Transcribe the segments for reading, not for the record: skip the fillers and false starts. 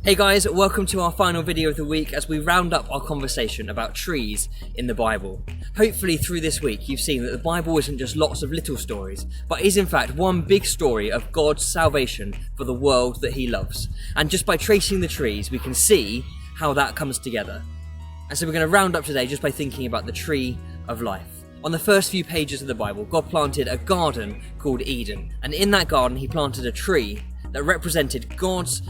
Hey guys, welcome to our final video of the week as we round up our conversation about trees in the Bible. Hopefully through this week you've seen that the Bible isn't just lots of little stories, but is in fact one big story of God's salvation for the world that he loves. And just by tracing the trees we can see how that comes together. And so we're going to round up today just by thinking about the tree of life. On the first few pages of the Bible, God planted a garden called Eden, and in that garden he planted a tree that represented God's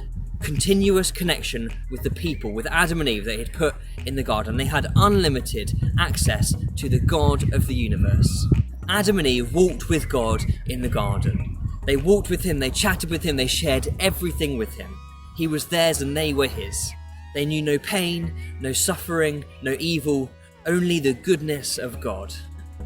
continuous connection with the people, with Adam and Eve that he had put in the garden. They had unlimited access to the God of the universe. Adam and Eve walked with God in the garden. They walked with him, they chatted with him, they shared everything with him. He was theirs and they were his. They knew no pain, no suffering, no evil, only the goodness of God.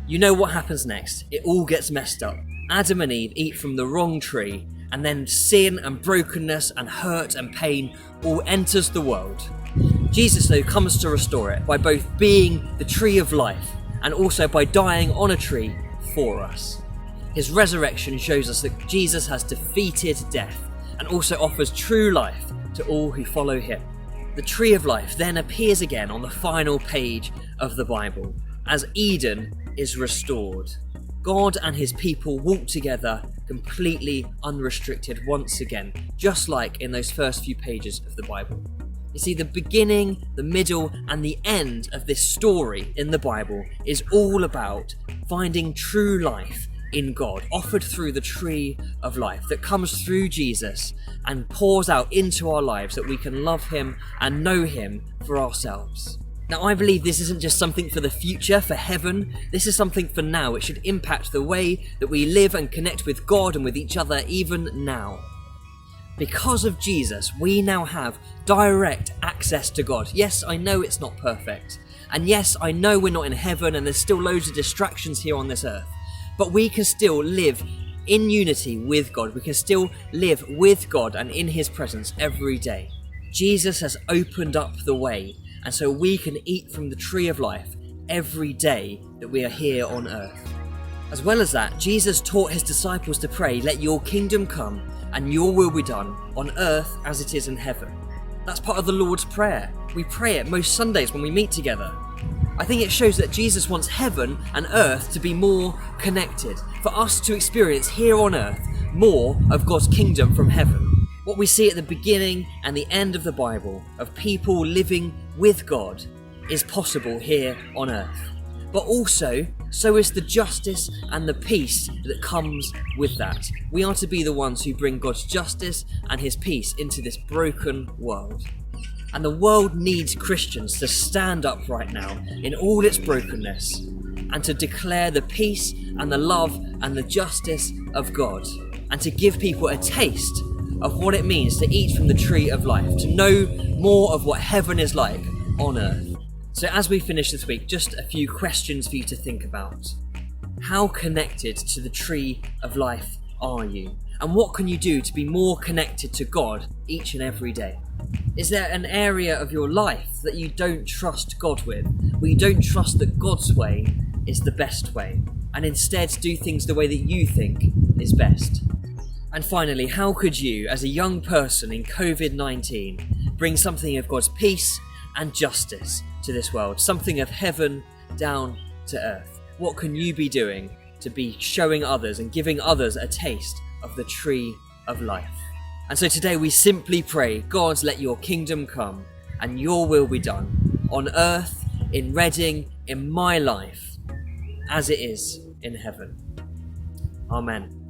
You know what happens next? It all gets messed up. Adam and Eve eat from the wrong tree, and then sin and brokenness and hurt and pain all enters the world. Jesus, though, comes to restore it by both being the tree of life and also by dying on a tree for us. His resurrection shows us that Jesus has defeated death and also offers true life to all who follow him. The tree of life then appears again on the final page of the Bible as Eden is restored. God and his people walk together completely unrestricted once again, just like in those first few pages of the Bible. You see, the beginning, the middle, and the end of this story in the Bible is all about finding true life in God, offered through the tree of life that comes through Jesus and pours out into our lives that we can love him and know him for ourselves. Now, I believe this isn't just something for the future, for heaven. This is something for now. It should impact the way that we live and connect with God and with each other even now. Because of Jesus, we now have direct access to God. Yes, I know it's not perfect. And yes, I know we're not in heaven and there's still loads of distractions here on this earth. But we can still live in unity with God. We can still live with God and in his presence every day. Jesus has opened up the way, and so we can eat from the tree of life every day that we are here on earth. As well as that, Jesus taught his disciples to pray, "Let your kingdom come and your will be done on earth as it is in heaven." That's part of the Lord's Prayer. We pray it most Sundays when we meet together. I think it shows that Jesus wants heaven and earth to be more connected, for us to experience here on earth more of God's kingdom from heaven. What we see at the beginning and the end of the Bible, of people living with God, is possible here on earth. But also, so is the justice and the peace that comes with that. We are to be the ones who bring God's justice and his peace into this broken world. And the world needs Christians to stand up right now in all its brokenness and to declare the peace and the love and the justice of God, and to give people a taste of what it means to eat from the tree of life, to know more of what heaven is like on earth. So as we finish this week, just a few questions for you to think about. How connected to the tree of life are you? And what can you do to be more connected to God each and every day? Is there an area of your life that you don't trust God with, where you don't trust that God's way is the best way, and instead do things the way that you think is best? And finally, how could you, as a young person in COVID-19, bring something of God's peace and justice to this world, something of heaven down to earth? What can you be doing to be showing others and giving others a taste of the tree of life? And so today we simply pray, God, let your kingdom come and your will be done on earth, in Reading, in my life, as it is in heaven. Amen.